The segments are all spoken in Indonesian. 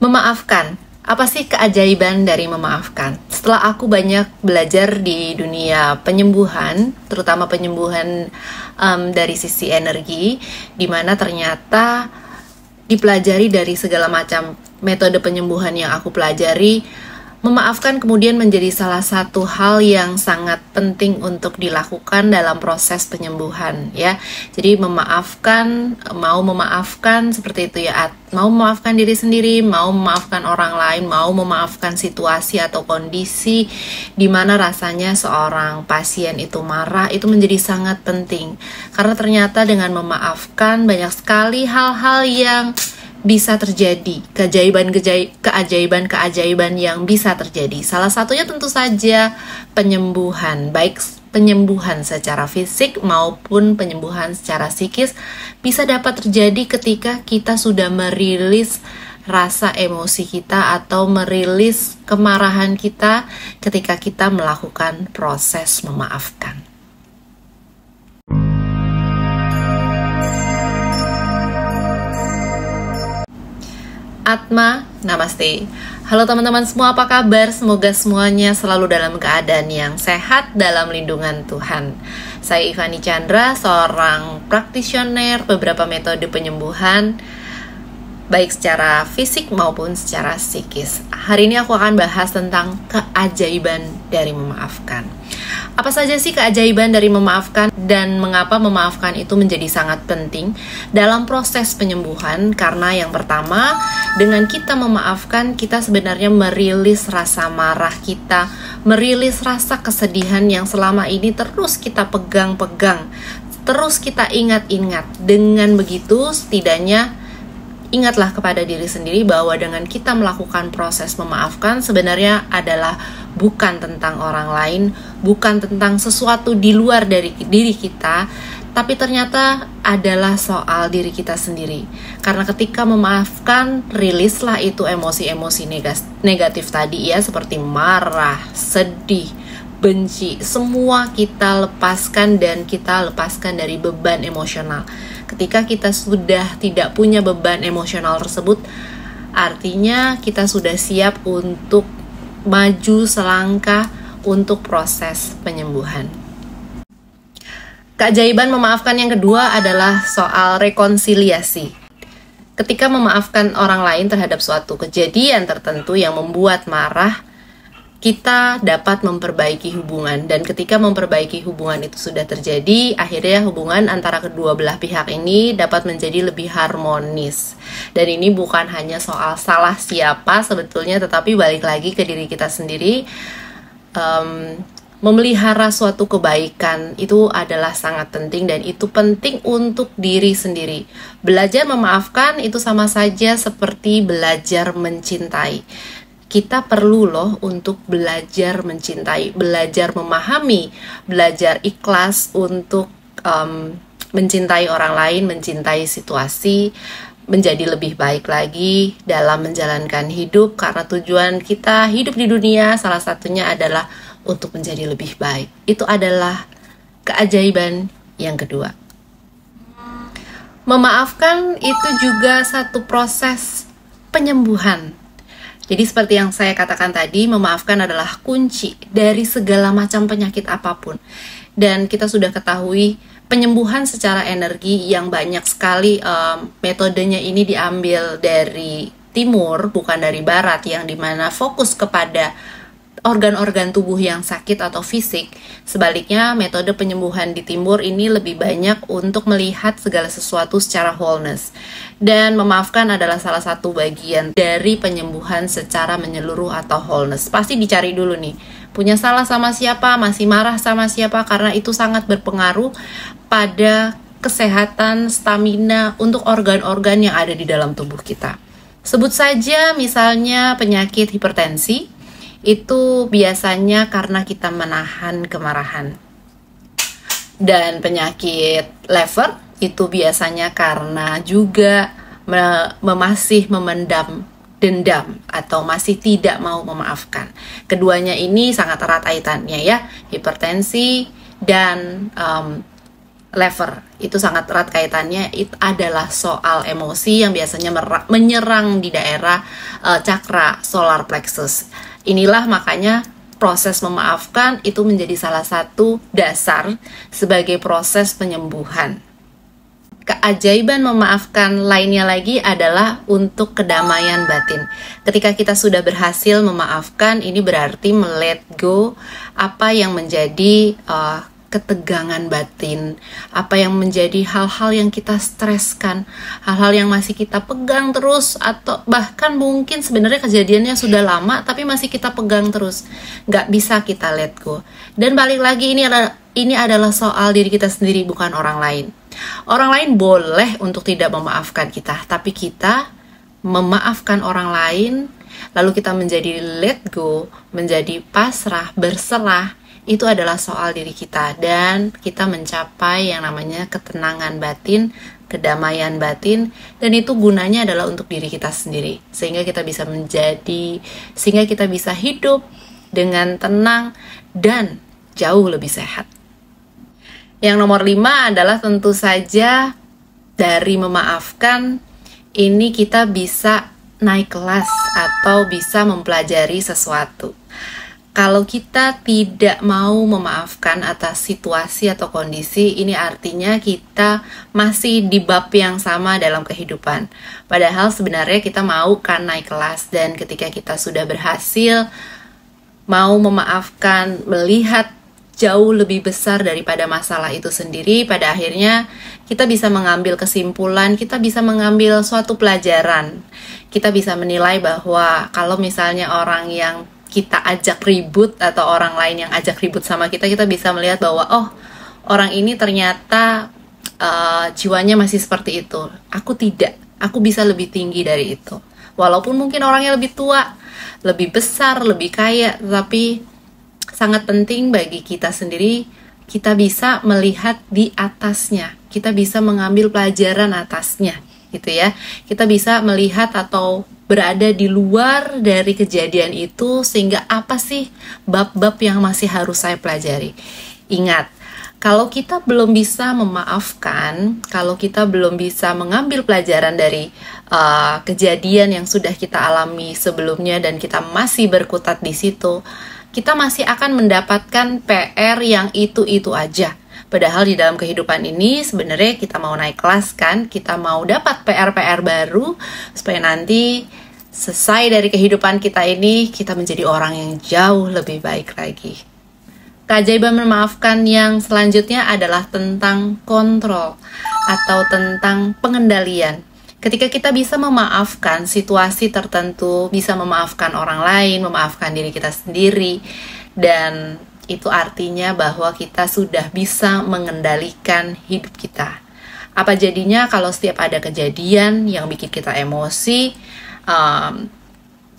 Memaafkan. Apa sih keajaiban dari memaafkan? Setelah aku banyak belajar di dunia penyembuhan, terutama penyembuhan dari sisi energi, di mana ternyata dipelajari dari segala macam metode penyembuhan yang aku pelajari, memaafkan kemudian menjadi salah satu hal yang sangat penting untuk dilakukan dalam proses penyembuhan, ya. Jadi mau memaafkan seperti itu ya, mau memaafkan diri sendiri, mau memaafkan orang lain, mau memaafkan situasi atau kondisi di mana rasanya seorang pasien itu marah, itu menjadi sangat penting. Karena ternyata dengan memaafkan banyak sekali hal-hal yang bisa terjadi, keajaiban yang bisa terjadi. Salah satunya tentu saja penyembuhan, baik penyembuhan secara fisik maupun penyembuhan secara psikis bisa dapat terjadi ketika kita sudah merilis rasa emosi kita atau merilis kemarahan kita ketika kita melakukan proses memaafkan. Atma, namaste. Halo teman-teman semua, apa kabar? Semoga semuanya selalu dalam keadaan yang sehat dalam lindungan Tuhan. Saya Ivani Chandra, seorang praktisioner beberapa metode penyembuhan, baik secara fisik maupun secara psikis. Hari ini aku akan bahas tentang keajaiban dari memaafkan. Apa saja sih keajaiban dari memaafkan dan mengapa memaafkan itu menjadi sangat penting dalam proses penyembuhan? Karena yang pertama, dengan kita memaafkan, kita sebenarnya merilis rasa marah kita, merilis rasa kesedihan yang selama ini terus kita pegang-pegang, terus kita ingat-ingat. Dengan begitu, setidaknya ingatlah kepada diri sendiri bahwa dengan kita melakukan proses memaafkan sebenarnya adalah bukan tentang orang lain, bukan tentang sesuatu di luar dari diri kita, tapi ternyata adalah soal diri kita sendiri. Karena ketika memaafkan, rilislah itu emosi-emosi negatif tadi ya, seperti marah, sedih, benci, semua kita lepaskan dan kita lepaskan dari beban emosional. Ketika kita sudah tidak punya beban emosional tersebut, artinya kita sudah siap untuk maju selangkah untuk proses penyembuhan. Keajaiban memaafkan yang kedua adalah soal rekonsiliasi. Ketika memaafkan orang lain terhadap suatu kejadian tertentu yang membuat marah, kita dapat memperbaiki hubungan, dan ketika memperbaiki hubungan itu sudah terjadi, akhirnya hubungan antara kedua belah pihak ini dapat menjadi lebih harmonis. Dan ini bukan hanya soal salah siapa sebetulnya, tetapi balik lagi ke diri kita sendiri. Memelihara suatu kebaikan itu adalah sangat penting, dan itu penting untuk diri sendiri. Belajar memaafkan itu sama saja seperti belajar mencintai. Kita perlu loh untuk belajar mencintai, belajar memahami, belajar ikhlas untuk mencintai orang lain, mencintai situasi, menjadi lebih baik lagi dalam menjalankan hidup. Karena tujuan kita hidup di dunia salah satunya adalah untuk menjadi lebih baik. Itu adalah keajaiban yang kedua. Memaafkan itu juga satu proses penyembuhan. Jadi seperti yang saya katakan tadi, memaafkan adalah kunci dari segala macam penyakit apapun. Dan kita sudah ketahui penyembuhan secara energi yang banyak sekali metodenya ini diambil dari timur, bukan dari barat, yang dimana fokus kepada organ-organ tubuh yang sakit atau fisik. Sebaliknya, metode penyembuhan di timur ini lebih banyak untuk melihat segala sesuatu secara wholeness. Dan memaafkan adalah salah satu bagian dari penyembuhan secara menyeluruh atau wholeness. Pasti dicari dulu nih, punya salah sama siapa, masih marah sama siapa, karena itu sangat berpengaruh pada kesehatan, stamina untuk organ-organ yang ada di dalam tubuh kita. Sebut saja misalnya penyakit hipertensi, itu biasanya karena kita menahan kemarahan. Dan penyakit liver itu biasanya karena juga masih memendam dendam atau masih tidak mau memaafkan. Keduanya ini sangat erat kaitannya ya, hipertensi dan lever. Itu sangat erat kaitannya. Itu adalah soal emosi yang biasanya menyerang di daerah cakra solar plexus. Inilah makanya proses memaafkan itu menjadi salah satu dasar sebagai proses penyembuhan. Keajaiban memaafkan lainnya lagi adalah untuk kedamaian batin. Ketika kita sudah berhasil memaafkan, ini berarti let go apa yang menjadi ketegangan batin, apa yang menjadi hal-hal yang kita streskan, hal-hal yang masih kita pegang terus, atau bahkan mungkin sebenarnya kejadiannya sudah lama tapi masih kita pegang terus, nggak bisa kita let go. Dan balik lagi, ini adalah soal diri kita sendiri, bukan orang lain. Orang lain boleh untuk tidak memaafkan kita, tapi kita memaafkan orang lain, lalu kita menjadi let go, menjadi pasrah, berserah, itu adalah soal diri kita, dan kita mencapai yang namanya ketenangan batin, kedamaian batin, dan itu gunanya adalah untuk diri kita sendiri, sehingga kita bisa hidup dengan tenang dan jauh lebih sehat. Yang nomor 5 adalah tentu saja dari memaafkan ini kita bisa naik kelas atau bisa mempelajari sesuatu. Kalau kita tidak mau memaafkan atas situasi atau kondisi, ini artinya kita masih di bab yang sama dalam kehidupan. Padahal sebenarnya kita mau kan naik kelas, dan ketika kita sudah berhasil mau memaafkan, melihat jauh lebih besar daripada masalah itu sendiri, pada akhirnya kita bisa mengambil kesimpulan, kita bisa mengambil suatu pelajaran. Kita bisa menilai bahwa kalau misalnya orang yang kita ajak ribut atau orang lain yang ajak ribut sama kita, kita bisa melihat bahwa oh, orang ini ternyata jiwanya masih seperti itu. Aku tidak, aku bisa lebih tinggi dari itu. Walaupun mungkin orangnya lebih tua, lebih besar, lebih kaya, tapi sangat penting bagi kita sendiri, kita bisa melihat di atasnya, kita bisa mengambil pelajaran atasnya, gitu ya. Kita bisa melihat atau berada di luar dari kejadian itu, sehingga apa sih bab-bab yang masih harus saya pelajari. Ingat, kalau kita belum bisa memaafkan, kalau kita belum bisa mengambil pelajaran dari kejadian yang sudah kita alami sebelumnya dan kita masih berkutat di situ, kita masih akan mendapatkan PR yang itu-itu aja. Padahal di dalam kehidupan ini sebenarnya kita mau naik kelas kan, kita mau dapat PR-PR baru supaya nanti selesai dari kehidupan kita ini, kita menjadi orang yang jauh lebih baik lagi. Keajaiban memaafkan yang selanjutnya adalah tentang kontrol atau tentang pengendalian. Ketika kita bisa memaafkan situasi tertentu, bisa memaafkan orang lain, memaafkan diri kita sendiri, dan itu artinya bahwa kita sudah bisa mengendalikan hidup kita. Apa jadinya kalau setiap ada kejadian yang bikin kita emosi,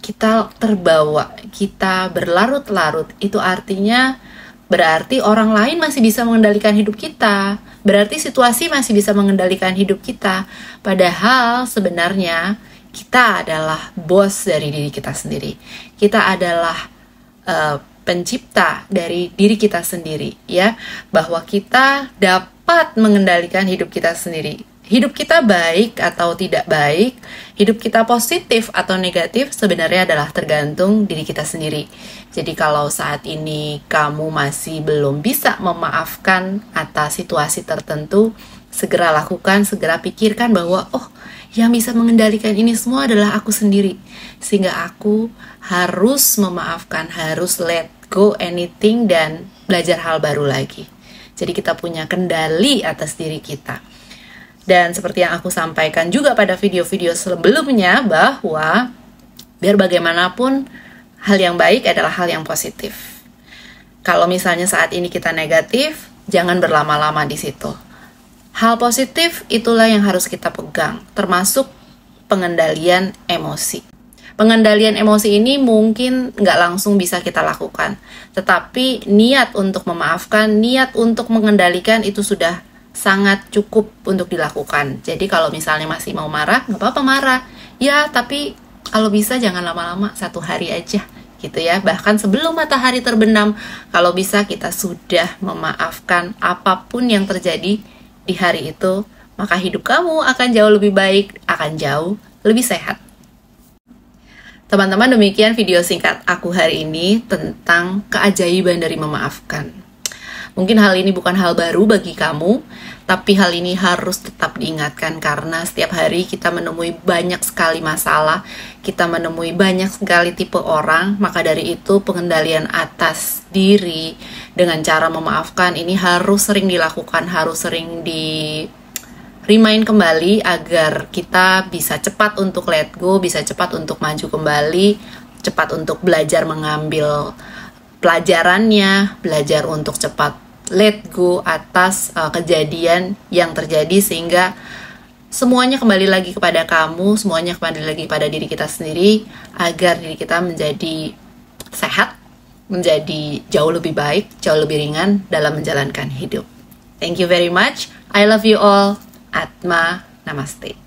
kita terbawa, kita berlarut-larut, itu artinya berarti orang lain masih bisa mengendalikan hidup kita, berarti situasi masih bisa mengendalikan hidup kita. Padahal sebenarnya kita adalah bos dari diri kita sendiri. Kita adalah pencipta dari diri kita sendiri, ya, bahwa kita dapat mengendalikan hidup kita sendiri. Hidup kita baik atau tidak baik, hidup kita positif atau negatif sebenarnya adalah tergantung diri kita sendiri. Jadi kalau saat ini kamu masih belum bisa memaafkan atas situasi tertentu, segera lakukan, segera pikirkan bahwa oh, yang bisa mengendalikan ini semua adalah aku sendiri. Sehingga aku harus memaafkan, harus let go anything dan belajar hal baru lagi. Jadi kita punya kendali atas diri kita. Dan seperti yang aku sampaikan juga pada video-video sebelumnya, bahwa biar bagaimanapun hal yang baik adalah hal yang positif. Kalau misalnya saat ini kita negatif, jangan berlama-lama di situ. Hal positif itulah yang harus kita pegang, termasuk pengendalian emosi. Pengendalian emosi ini mungkin nggak langsung bisa kita lakukan, tetapi niat untuk memaafkan, niat untuk mengendalikan itu sudah sangat cukup untuk dilakukan. Jadi kalau misalnya masih mau marah, nggak apa-apa marah. Ya, tapi kalau bisa jangan lama-lama, 1 hari aja gitu ya. Bahkan sebelum matahari terbenam, kalau bisa kita sudah memaafkan apapun yang terjadi di hari itu, maka hidup kamu akan jauh lebih baik, akan jauh lebih sehat. Teman-teman, demikian video singkat aku hari ini tentang keajaiban dari memaafkan. Mungkin hal ini bukan hal baru bagi kamu, tapi hal ini harus tetap diingatkan karena setiap hari kita menemui banyak sekali masalah, kita menemui banyak sekali tipe orang, maka dari itu pengendalian atas diri dengan cara memaafkan ini harus sering dilakukan, harus sering remind kembali agar kita bisa cepat untuk let go, bisa cepat untuk maju kembali, cepat untuk belajar mengambil pelajarannya, belajar untuk cepat let go atas kejadian yang terjadi sehingga semuanya kembali lagi kepada kamu, semuanya kembali lagi pada diri kita sendiri agar diri kita menjadi sehat, menjadi jauh lebih baik, jauh lebih ringan dalam menjalankan hidup. Thank you very much. I love you all. Atma Namaste.